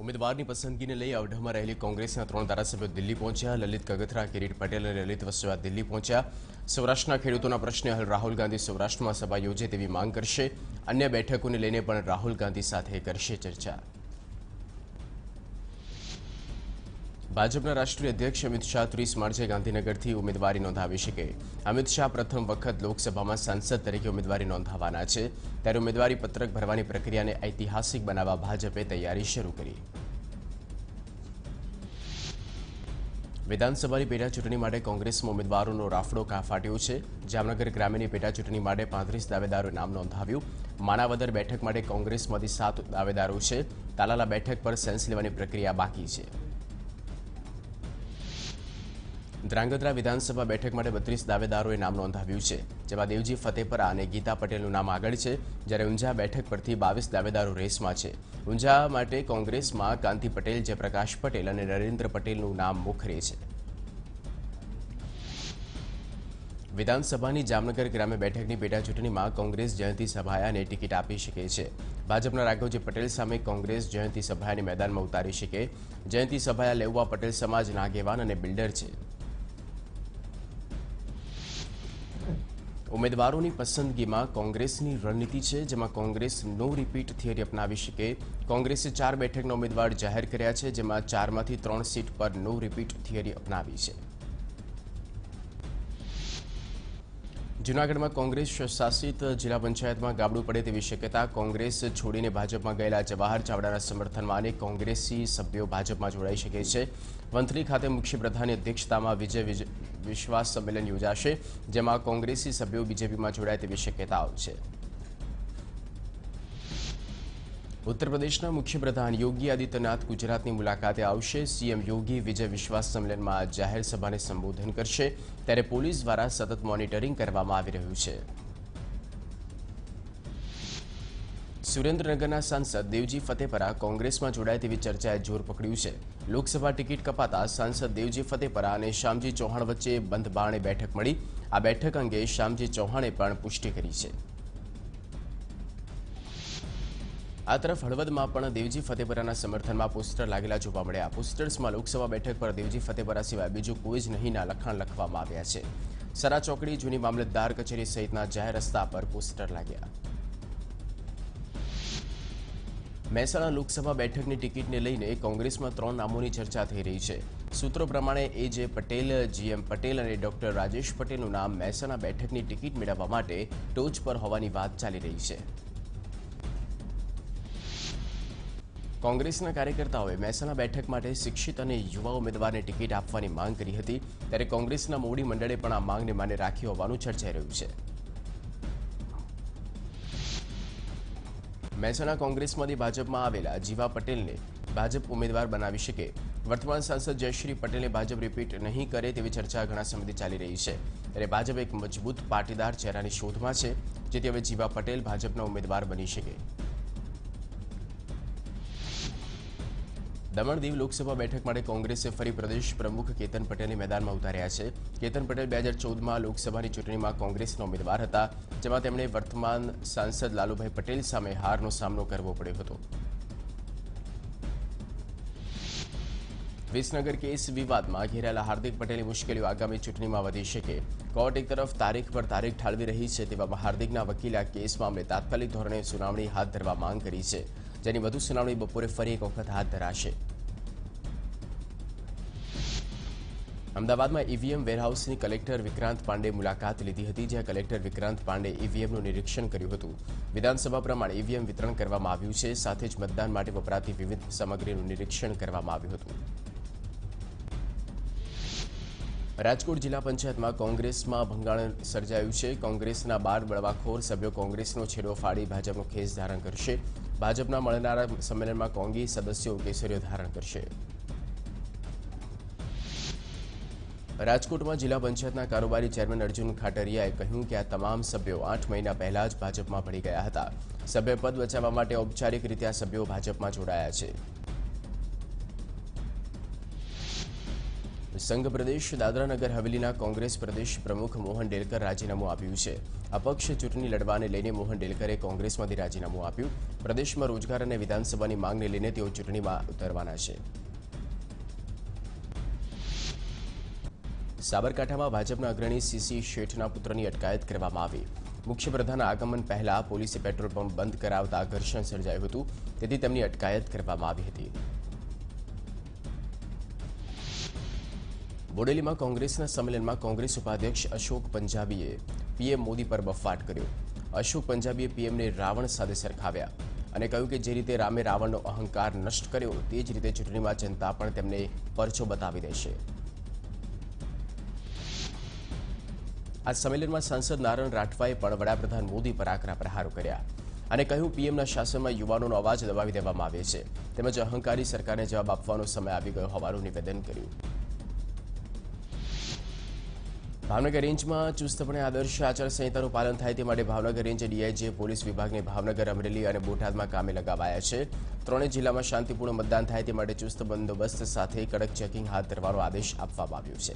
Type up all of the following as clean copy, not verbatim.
ઉમેદવારની પસંદગીને લઈ અવઢવમાં રહેલી કોંગ્રેસના 3 ધારાસભ્યો દિલ્હી પહોંચ્યા. લલિત કગથરા, કિરીટ પટેલ અને લલિત વસવા દિલ્હી પહોંચ્યા. સૌરાષ્ટ્રના ખેડૂતોના પ્રશ્ને હલ રાહુલ ગાંધી સૌરાષ્ટ્રમાં સભા યોજે તેવી માંગ કરશે. અન્ય બેઠકોને લઈને પણ રાહુલ ગાંધી સાથે કરશે ચર્ચા. ભાજપના રાષ્ટ્રીય અધ્યક્ષ અમિત શાહ 30 માર્ચે ગાંધીનગરથી ઉમેદવારી નોંધાવી શકે. અમિત શાહ પ્રથમ વખત લોકસભામાં સાંસદ તરીકે ઉમેદવારી નોંધાવવાના છે. ત્યારે ઉમેદવારી પત્રક ભરવાની પ્રક્રિયાને ઐતિહાસિક બનાવવા ભાજપે તૈયારી શરૂ કરી. વિધાનસભાની પેટાચૂંટણી માટે કોંગ્રેસમાં ઉમેદવારોનો રાફડો ફાટ્યો છે. જામનગર ગ્રામ્યની પેટાચૂંટણી માટે 35 દાવેદારોએ નામ નોંધાવ્યું. માણાવદર બેઠક માટે કોંગ્રેસમાંથી 7 દાવેદારો છે. તાલાલા બેઠક પર સેન્સ લેવાની પ્રક્રિયા બાકી છે. ધ્રાંગધ્રા વિધાનસભા બેઠક માટે 32 દાવેદારોએ નામ નોંધાવ્યું છે. જેમાં દેવજી ફતેપરા અને ગીતા પટેલનું નામ આગળ છે. જ્યારે ઊંઝા બેઠક પરથી 22 દાવેદારો રેસમાં છે. ઊંઝા માટે કોંગ્રેસમાં કાંતિ પટેલ, જયપ્રકાશ પટેલ અને નરેન્દ્ર પટેલનું નામ મોખરે છે. વિધાનસભાની જામનગર ગ્રામ્ય બેઠકની પેટાચૂંટણીમાં કોંગ્રેસ જયંતિ સભાયાને ટિકિટ આપી શકે છે. ભાજપના રાઘવજી પટેલ સામે કોંગ્રેસ જયંતિ સભાયાને મેદાનમાં ઉતારી શકે. જયંતિ સભાયા લેઉવા પટેલ સમાજના આગેવાન અને બિલ્ડર છે. ઉમેદવારોની પસંદગીમાં કોંગ્રેસની રણનીતિ છે, જેમાં કોંગ્રેસ નો રિપીટ થિયરી અપનાવી શકે. કોંગ્રેસે 4 બેઠકના ઉમેદવાર જાહેર કર્યા છે, જેમાં 4માંથી 3 સીટ પર નો રિપીટ થિયરી અપનાવી છે. જૂનાગઢમાં કોંગ્રેસ શાસિત જિલ્લા પંચાયતમાં ગાબડું પડે તેવી શક્યતા. કોંગ્રેસ છોડીને ભાજપમાં ગયેલા જવાહર ચાવડાના સમર્થનમાં અનેક કોંગ્રેસી સભ્યો ભાજપમાં જોડાઈ શકે છે. વંથલી ખાતે મુખ્યપ્રધાનની અધ્યક્ષતામાં વિજય વિશ્વાસ સંમેલન યોજાશે, જેમાં કોંગ્રેસી સભ્યો બીજેપીમાં જોડાય તેવી શક્યતાઓ છે. ઉત્તર પ્રદેશના મુખ્યપ્રધાન યોગી આદિત્યનાથ ગુજરાતની મુલાકાતે આવશે. સીએમ યોગી વિજય વિશ્વાસ સંમેલનમાં જાહેર સભાને સંબોધન કરશે. ત્યારે પોલીસ દ્વારા સતત મોનિટરિંગ કરવામાં આવી રહ્યું છે. સુરેન્દ્રનગરના સાંસદ દેવજી ફતેપરા કોંગ્રેસમાં જોડાય તેવી ચર્ચાએ જોર પકડ્યું છે. લોકસભા ટિકિટ કપાતા સાંસદ દેવજી ફતેપરા અને શ્યામજી ચૌહાણ વચ્ચે બંધ બારણે બેઠક મળી. આ બેઠક અંગે શ્યામજી ચૌહાણે પણ પુષ્ટિ કરી છે. આ તરફ હળવદમાં પણ દેવજી ફતેપરાના સમર્થનમાં પોસ્ટર લાગેલા જોવા મળ્યા. પોસ્ટર્સમાં લોકસભા બેઠક પર દેવજી ફતેપરા સિવાય બીજું કોઈ જ નહીંના લખાણ લખવામાં આવ્યા છે. સરા ચોકડી, જૂની મામલતદાર કચેરી સહિતના જાહેર રસ્તા પર પોસ્ટર લાગ્યા. મહેસાણા લોકસભા બેઠકની ટિકિટને લઈને કોંગ્રેસમાં 3 નામોની ચર્ચા થઈ રહી છે. સૂત્રો પ્રમાણે એ.જે. પટેલ, જીએમ પટેલ અને ડોક્ટર રાજેશ પટેલનું નામ મહેસાણા બેઠકની ટિકિટ મેળવવા માટે ટોચ પર હોવાની વાત ચાલી રહી છે. કોંગ્રેસના કાર્યકર્તાઓએ મહેસાણા બેઠક માટે શિક્ષિત અને યુવા ઉમેદવારને ટિકિટ આપવાની માંગ કરી હતી. ત્યારે કોંગ્રેસના મોવડી મંડળે પણ આ માંગને માને રાખી હોવાનું ચર્ચાઈ રહ્યું છે. મહેસાણા કોંગ્રેસમાંથી ભાજપમાં આવેલા જીવા પટેલને ભાજપ ઉમેદવાર બનાવી શકે. વર્તમાન સાંસદ જયશ્રી પટેલને ભાજપ રિપીટ નહીં કરે તેવી ચર્ચા ઘણા સમયથી ચાલી રહી છે. ત્યારે ભાજપ એક મજબૂત પાટીદાર ચહેરાની શોધમાં છે, જેથી હવે જીવા પટેલ ભાજપના ઉમેદવાર બની શકે. દમણ દીવ લોકસભા બેઠક માટે કોંગ્રેસે ફરી પ્રદેશ પ્રમુખ કેતન પટેલને મેદાનમાં ઉતાર્યા છે. કેતન પટેલ 2014માં લોકસભાની ચૂંટણીમાં કોંગ્રેસના ઉમેદવાર હતા, જેમાં તેમણે વર્તમાન સાંસદ લાલુભાઈ પટેલ સામે હારનો સામનો કરવો પડ્યો હતો. વિસનગર કેસ વિવાદમાં ઘેરાયેલા હાર્દિક પટેલની મુશ્કેલીઓ આગામી ચૂંટણીમાં વધી શકે. કોર્ટ એક તરફ તારીખ પર તારીખ ઠાલવી રહી છે, તેવામાં હાર્દિકના વકીલે આ કેસ મામલે તાત્કાલિક ધોરણે સુનાવણી હાથ ધરવા માંગ કરી છે, જેની વધુ સુનાવણી બપોરે ફરી એક વખત હાથ ધરાશે. અમદાવાદમાં ઈવીએમ વેરહાઉસની કલેક્ટર વિક્રાંત પાંડે મુલાકાત લીધી હતી, જ્યાં કલેક્ટર વિક્રાંત પાંડે ઈવીએમનું નિરીક્ષણ કર્યું હતું. વિધાનસભા પ્રમાણે ઈવીએમ વિતરણ કરવામાં આવ્યું છે, સાથે જ મતદાન માટે વપરાતી વિવિધ સામગ્રીનું નિરીક્ષણ કરવામાં આવ્યું હતું. રાજકોટ જિલ્લા પંચાયતમાં કોંગ્રેસમાં ભંગાણ સર્જાયું છે. કોંગ્રેસના 12 બળવાખોર સભ્યો કોંગ્રેસનો છેડો ફાડી ભાજપનો ખેસ ધારણ કરશે. ભાજપના મળનારા સંમેલનમાં કોંગી સદસ્યો કેસરીઓ ધારણ કરશે. રાજકોટમાં જિલ્લા પંચાયતના કારોબારી ચેરમેન અર્જુન ખાટરિયાએ કહ્યું કે આ તમામ સભ્યો 8 મહિના પહેલા જ ભાજપમાં ભળી ગયા હતા. સભ્યપદ બચાવવા માટે ઔપચારિક રીતે આ સભ્યો ભાજપમાં જોડાયા છે. સંઘ પ્રદેશ દાદરાનગર હવેલીના કોંગ્રેસ પ્રદેશ પ્રમુખ મોહન ડેલકર રાજીનામું આપ્યું છે. અપક્ષ ચૂંટણી લડવાને લઈને મોહન ડેલકરે કોંગ્રેસમાંથી રાજીનામું આપ્યું. પ્રદેશમાં રોજગાર અને વિધાનસભાની માંગને લઈને તેઓ ચૂંટણીમાં ઉતરવાના છે. સાબરકાંઠામાં ભાજપના અગ્રણી સીસી શેઠના પુત્રની અટકાયત કરવામાં આવી. મુખ્યપ્રધાનના આગમન પહેલા પોલીસે પેટ્રોલ પંપ બંધ કરાવતા ઘર્ષણ સર્જાયું હતું, તેથી તેમની અટકાયત કરવામાં આવી હતી. બોડેલીમાં કોંગ્રેસના સંમેલનમાં કોંગ્રેસ ઉપાધ્યક્ષ અશોક પંજાબીએ પીએમ મોદી પર બફાટ કર્યો. અશોક પંજાબીએ પીએમને રાવણ સાથે સરખાવ્યા અને કહ્યું કે જે રીતે રામે રાવણનો અહંકાર નષ્ટ કર્યો તે જ રીતે ચૂંટણીમાં જનતા પણ તેમને પરચો બતાવી દેશે. આ સંમેલનમાં સાંસદ નારણ રાઠવાએ પણ વડાપ્રધાન મોદી પર આકરા પ્રહારો કર્યા અને કહ્યું પીએમના શાસનમાં યુવાનોનો અવાજ દબાવી દેવામાં આવે છે, તેમજ અહંકારી સરકારને જવાબ આપવાનો સમય આવી ગયો હોવાનું નિવેદન કર્યું. ભાવનગર રેન્જમાં ચુસ્તપણે આદર્શ આચારસંહિતાનું પાલન થાય તે માટે ભાવનગર રેન્જ ડીઆઈજીએ પોલીસ વિભાગને ભાવનગર, અમરેલી અને બોટાદમાં કામે લગાવાયા છે. ત્રણેય જિલ્લામાં શાંતિપૂર્ણ મતદાન થાય તે માટે ચુસ્ત બંદોબસ્ત સાથે કડક ચેકિંગ હાથ ધરવાનો આદેશ આપવામાં આવ્યો છે.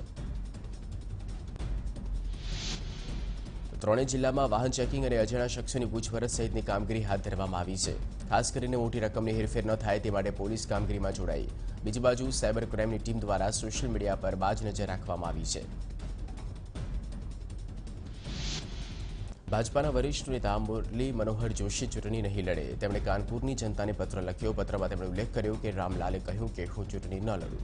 ત્રણેય જિલ્લામાં વાહન ચેકિંગ અને અજાણ્યા શખ્સોની પૂછપરછ સહિતની કામગીરી હાથ ધરવામાં આવી છે. ખાસ કરીને મોટી રકમની હેરફેર ન થાય તે માટે પોલીસ કામગીરીમાં જોડાઈ. બીજી બાજુ સાયબર ક્રાઇમની ટીમ દ્વારા સોશિયલ મીડિયા પર બાજ નજર રાખવામાં આવી છે. ભાજપાના વરિષ્ઠ નેતા મુરલી મનોહર જોશી ચૂંટણી નહીં લડે. તેમણે કાનપુરની જનતાને પત્ર લખ્યો. પત્રમાં તેમણે ઉલ્લેખ કર્યો કે રામલાલે કહ્યું કે હું ચૂંટણી ન લડું.